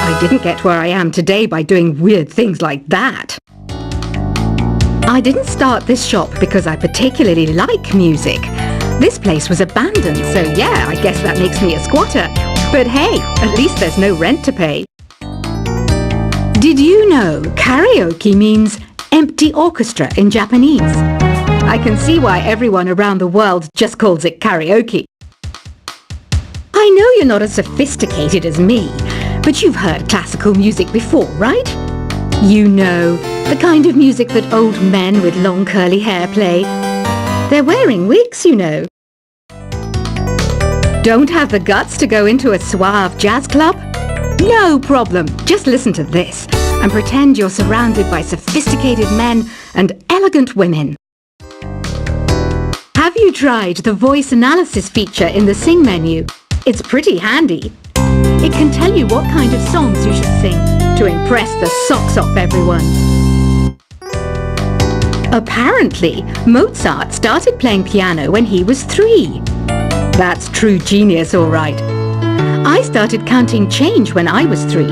I didn't get where I am today by doing weird things like that. I didn't start this shop because I particularly like music. This place was abandoned, so yeah, I guess that makes me a squatter. But hey, at least there's no rent to pay. Did you know karaoke means empty orchestra in Japanese? I can see why everyone around the world just calls it karaoke. I know you're not as sophisticated as me, but you've heard classical music before, right? You know, the kind of music that old men with long curly hair play. They're wearing wigs, you know. Don't have the guts to go into a suave jazz club? No problem. Just listen to this and pretend you're surrounded by sophisticated men and elegant women. Have you tried the voice analysis feature in the Sing menu? It's pretty handy. It can tell you what kind of songs you should sing to impress the socks off everyone. Apparently, Mozart started playing piano when he was 3. That's true genius, all right. I started counting change when I was 3,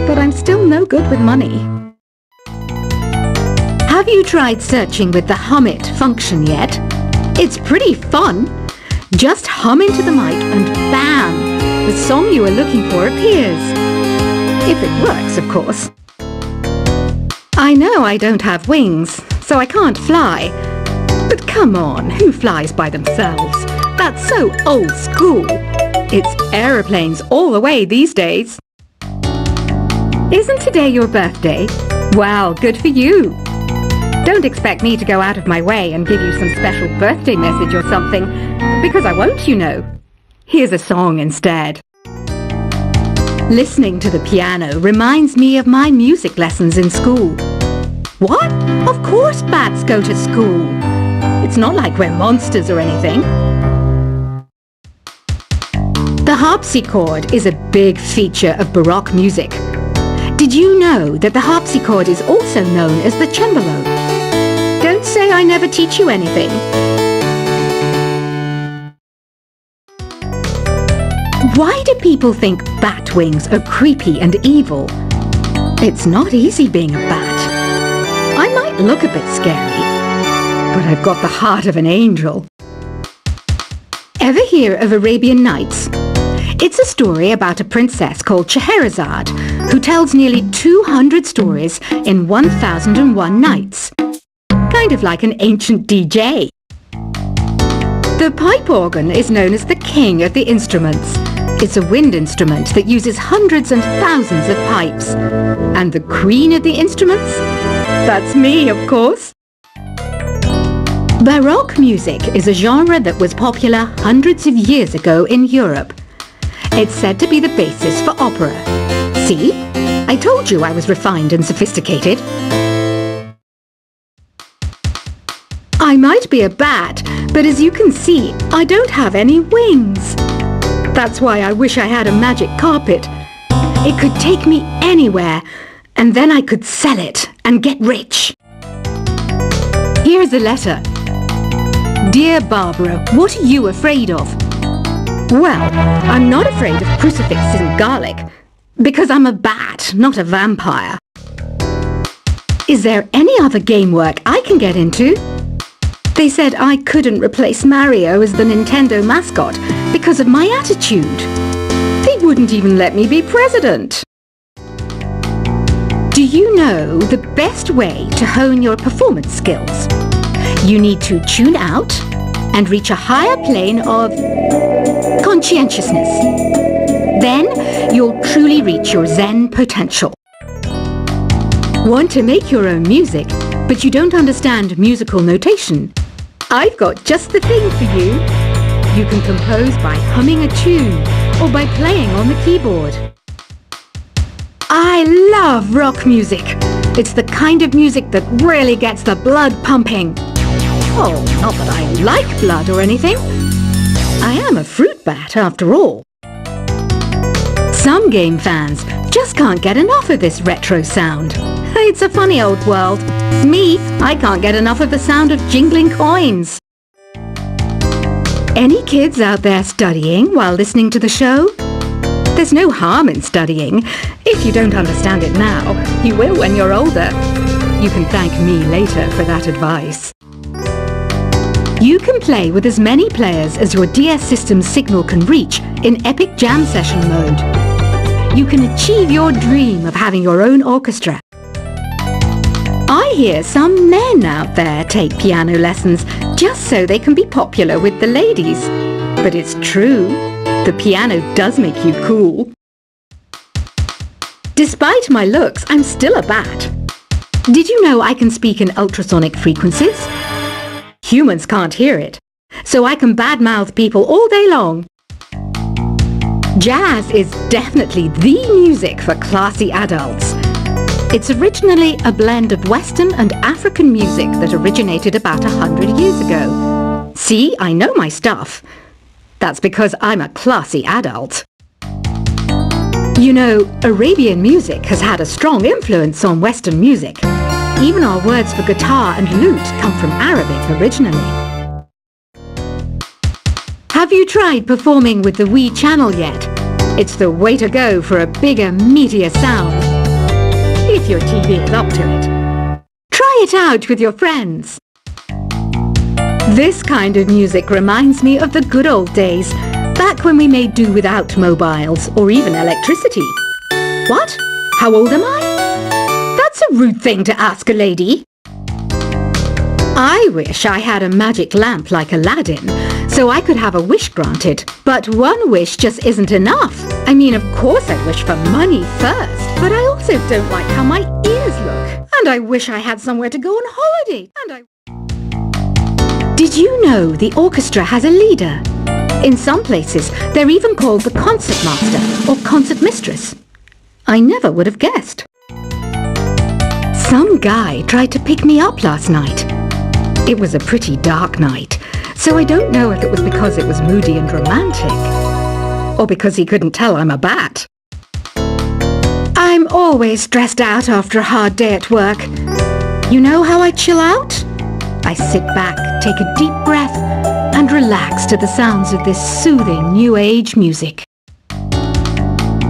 but I'm still no good with money. Have you tried searching with the Hum It function yet? It's pretty fun. Just hum into the mic and bam! The song you are looking for appears. If it works, of course. I know I don't have wings, so I can't fly. But come on, who flies by themselves? That's so old school. It's aeroplanes all the way these days. Isn't today your birthday? Well, good for you. Don't expect me to go out of my way and give you some special birthday message or something, because I won't, you know. Here's a song instead. Listening to the piano reminds me of my music lessons in school. What? Of course bats go to school. It's not like we're monsters or anything. The harpsichord is a big feature of Baroque music. Did you know that the harpsichord is also known as the cembalo? Don't say I never teach you anything. Why do people think bat wings are creepy and evil? It's not easy being a bat. I might look a bit scary, but I've got the heart of an angel. Ever hear of Arabian Nights? It's a story about a princess called Scheherazade, who tells nearly 200 stories in 1001 nights. Kind of like an ancient DJ. The pipe organ is known as the king of the instruments. It's a wind instrument that uses hundreds and thousands of pipes. And the queen of the instruments? That's me, of course. Baroque music is a genre that was popular hundreds of years ago in Europe. It's said to be the basis for opera. See? I told you I was refined and sophisticated. I might be a bat, but as you can see, I don't have any wings. That's why I wish I had a magic carpet. It could take me anywhere, and then I could sell it and get rich. Here's a letter. Dear Barbara, what are you afraid of? Well, I'm not afraid of crucifixes and garlic, because I'm a bat, not a vampire. Is there any other game work I can get into? They said I couldn't replace Mario as the Nintendo mascot because of my attitude. They wouldn't even let me be president. Do you know the best way to hone your performance skills? You need to tune out and reach a higher plane of conscientiousness. Then you'll truly reach your Zen potential. Want to make your own music, but you don't understand musical notation? I've got just the thing for you. You can compose by humming a tune or by playing on the keyboard. I love rock music. It's the kind of music that really gets the blood pumping. Oh, not that I like blood or anything. I am a fruit bat after all. Some game fans just can't get enough of this retro sound. It's a funny old world. Me, I can't get enough of the sound of jingling coins. Any kids out there studying while listening to the show? There's no harm in studying. If you don't understand it now, you will when you're older. You can thank me later for that advice. You can play with as many players as your DS system's signal can reach in Epic Jam Session mode. You can achieve your dream of having your own orchestra. I hear some men out there take piano lessons just so they can be popular with the ladies. But it's true, the piano does make you cool. Despite my looks, I'm still a bat. Did you know I can speak in ultrasonic frequencies? Humans can't hear it, so I can badmouth people all day long. Jazz is definitely the music for classy adults. It's originally a blend of Western and African music that originated about 100 years ago. See, I know my stuff. That's because I'm a classy adult. You know, Arabian music has had a strong influence on Western music. Even our words for guitar and lute come from Arabic originally. Have you tried performing with the Wii channel yet? It's the way to go for a bigger, meatier sound. If your TV is up to it. Try it out with your friends. This kind of music reminds me of the good old days, back when we made do without mobiles or even electricity. What? How old am I? That's a rude thing to ask a lady. I wish I had a magic lamp like Aladdin, so I could have a wish granted. But one wish just isn't enough. I mean, of course I'd wish for money first, but I also don't like how my ears look. And I wish I had somewhere to go on holiday. Did you know the orchestra has a leader? In some places, they're even called the concert master or concert mistress. I never would have guessed. Some guy tried to pick me up last night. It was a pretty dark night, so I don't know if it was because it was moody and romantic, or because he couldn't tell I'm a bat. I'm always stressed out after a hard day at work. You know how I chill out? I sit back, take a deep breath, and relax to the sounds of this soothing new age music.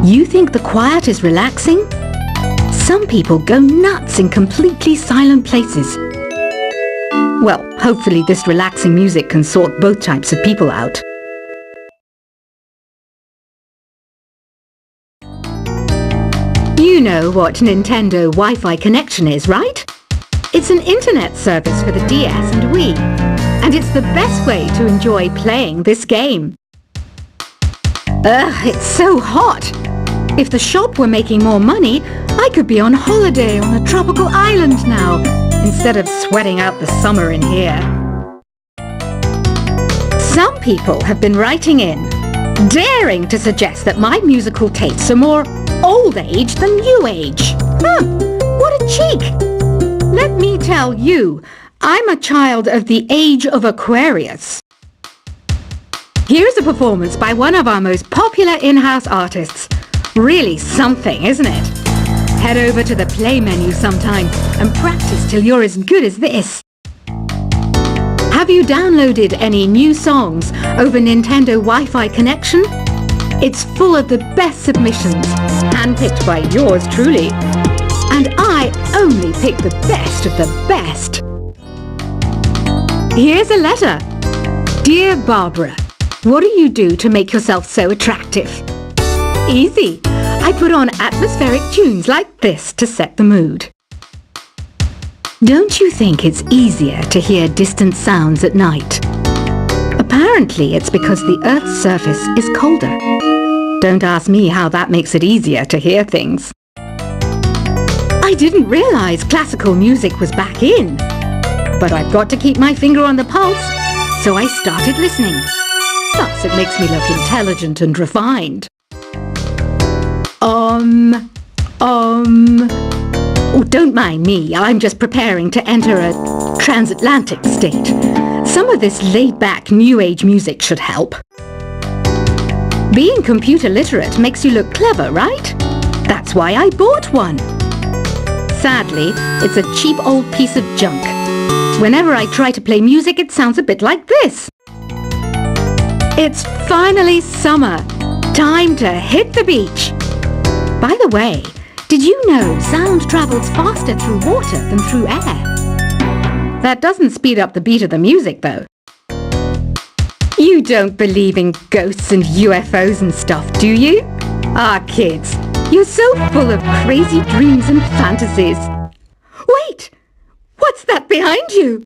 You think the quiet is relaxing? Some people go nuts in completely silent places. Well, hopefully this relaxing music can sort both types of people out. You know what Nintendo Wi-Fi connection is, right? It's an internet service for the DS and Wii, and it's the best way to enjoy playing this game. Ugh, it's so hot! If the shop were making more money, I could be on holiday on a tropical island now, instead of sweating out the summer in here. Some people have been writing in, daring to suggest that my musical tastes are more old age than new age. What a cheek! Let me tell you, I'm a child of the age of Aquarius. Here's a performance by one of our most popular in-house artists. Really something, isn't it? Head over to the play menu sometime and practice till you're as good as this. Have you downloaded any new songs over Nintendo Wi-Fi connection? It's full of the best submissions, handpicked by yours truly. And I only pick the best of the best. Here's a letter. Dear Barbara, what do you do to make yourself so attractive? Easy. I put on atmospheric tunes like this to set the mood. Don't you think it's easier to hear distant sounds at night? Apparently it's because the Earth's surface is colder. Don't ask me how that makes it easier to hear things. I didn't realize classical music was back in. But I've got to keep my finger on the pulse, so I started listening. Plus, it makes me look intelligent and refined. Oh, don't mind me. I'm just preparing to enter a transatlantic state. Some of this laid-back New Age music should help. Being computer literate makes you look clever, right? That's why I bought one. Sadly, it's a cheap old piece of junk. Whenever I try to play music, it sounds a bit like this. It's finally summer. time to hit the beach. By the way, did you know sound travels faster through water than through air? That doesn't speed up the beat of the music, though. You don't believe in ghosts and UFOs and stuff, do you? Ah, kids, you're so full of crazy dreams and fantasies. Wait! What's that behind you?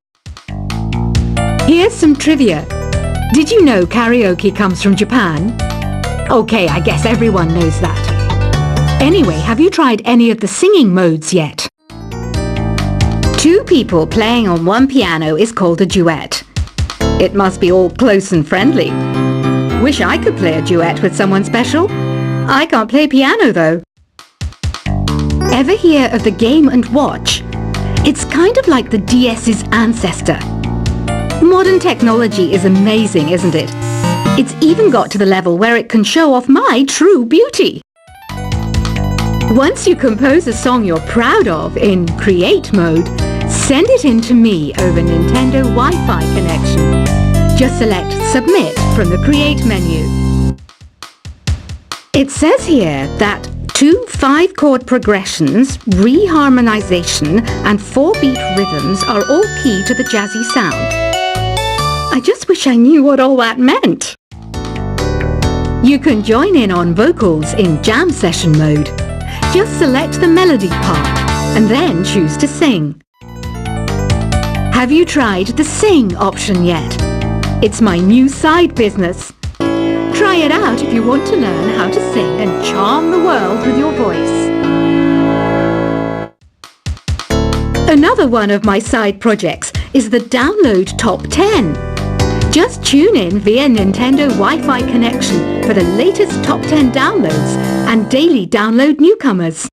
Here's some trivia. Did you know karaoke comes from Japan? Okay, I guess everyone knows that. Anyway, have you tried any of the singing modes yet? Two people playing on one piano is called a duet. It must be all close and friendly. Wish I could play a duet with someone special. I can't play piano though. Ever hear of the Game & Watch? It's kind of like the DS's ancestor. Modern technology is amazing, isn't it? It's even got to the level where it can show off my true beauty. Once you compose a song you're proud of in Create mode, send it in to me over Nintendo Wi-Fi connection. Just select Submit from the Create menu. It says here that 2 5-chord progressions, reharmonization and 4-beat rhythms are all key to the jazzy sound. I just wish I knew what all that meant. You can join in on vocals in Jam Session mode. Just select the melody part and then choose to sing. Have you tried the Sing option yet? It's my new side business. Try it out if you want to learn how to sing and charm the world with your voice. Another one of my side projects is the Download Top 10. Just tune in via Nintendo Wi-Fi connection for the latest Top 10 downloads and daily download newcomers.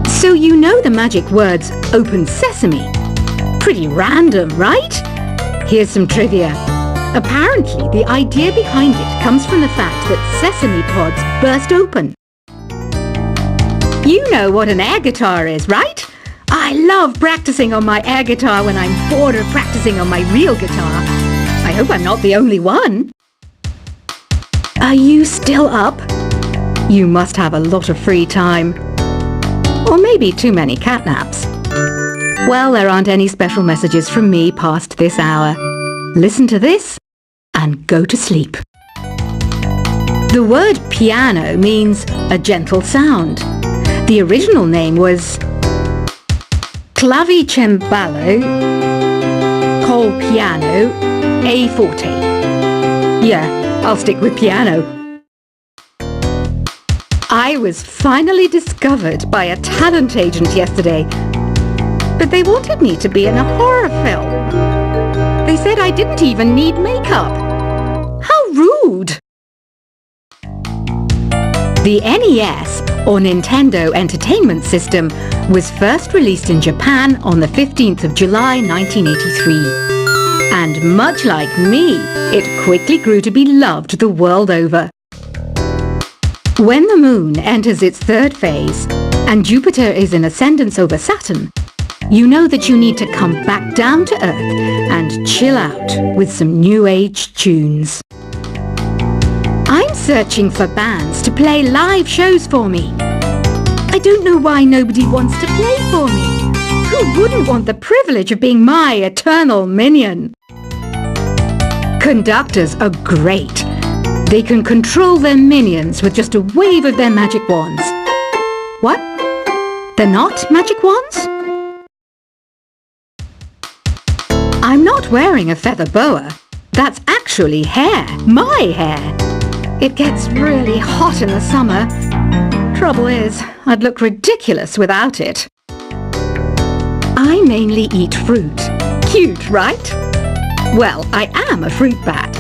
So you know the magic words Open Sesame. Pretty random, right? Here's some trivia. Apparently, the idea behind it comes from the fact that sesame pods burst open. You know what an air guitar is, right? I love practicing on my air guitar when I'm bored of practicing on my real guitar. I hope I'm not the only one. Are you still up? You must have a lot of free time. Or maybe too many catnaps. Well, there aren't any special messages from me past this hour. Listen to this and go to sleep. The word piano means a gentle sound. The original name was Clavicembalo col piano a forte. Yeah, I'll stick with piano. I was finally discovered by a talent agent yesterday, but they wanted me to be in a horror film. They said I didn't even need makeup. How rude! The NES, or Nintendo Entertainment System, was first released in Japan on the 15th of July 1983. And much like me, it quickly grew to be loved the world over. When the Moon enters its third phase, and Jupiter is in ascendance over Saturn, you know that you need to come back down to Earth and chill out with some new age tunes. I'm searching for bands to play live shows for me. I don't know why nobody wants to play for me. Who wouldn't want the privilege of being my eternal minion? Conductors are great. They can control their minions with just a wave of their magic wands. What? They're not magic wands? I'm not wearing a feather boa. That's actually hair. My hair. It gets really hot in the summer. Trouble is, I'd look ridiculous without it. I mainly eat fruit. Cute, right? Well, I am a fruit bat.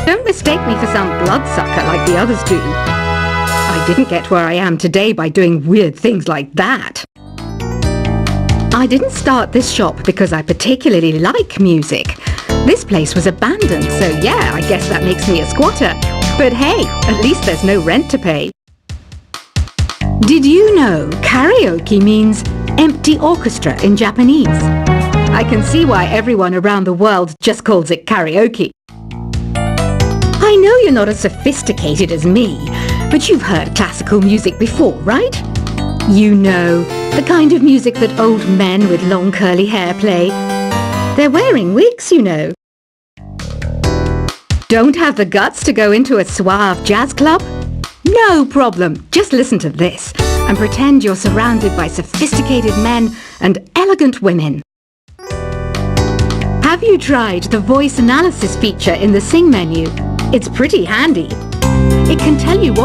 Don't mistake me for some bloodsucker like the others do. I didn't get where I am today by doing weird things like that. I didn't start this shop because I particularly like music. This place was abandoned, so yeah, I guess that makes me a squatter. But hey, at least there's no rent to pay. Did you know karaoke means empty orchestra in Japanese? I can see why everyone around the world just calls it karaoke. I I know you're not as sophisticated as me, but you've heard classical music before, right? You know, the kind of music that old men with long curly hair play. They're wearing wigs, you know. Don't have the guts to go into a suave jazz club? No problem. Just listen to this and pretend you're surrounded by sophisticated men and elegant women. Have you tried the voice analysis feature in the Sing menu? It's pretty handy. It can tell you what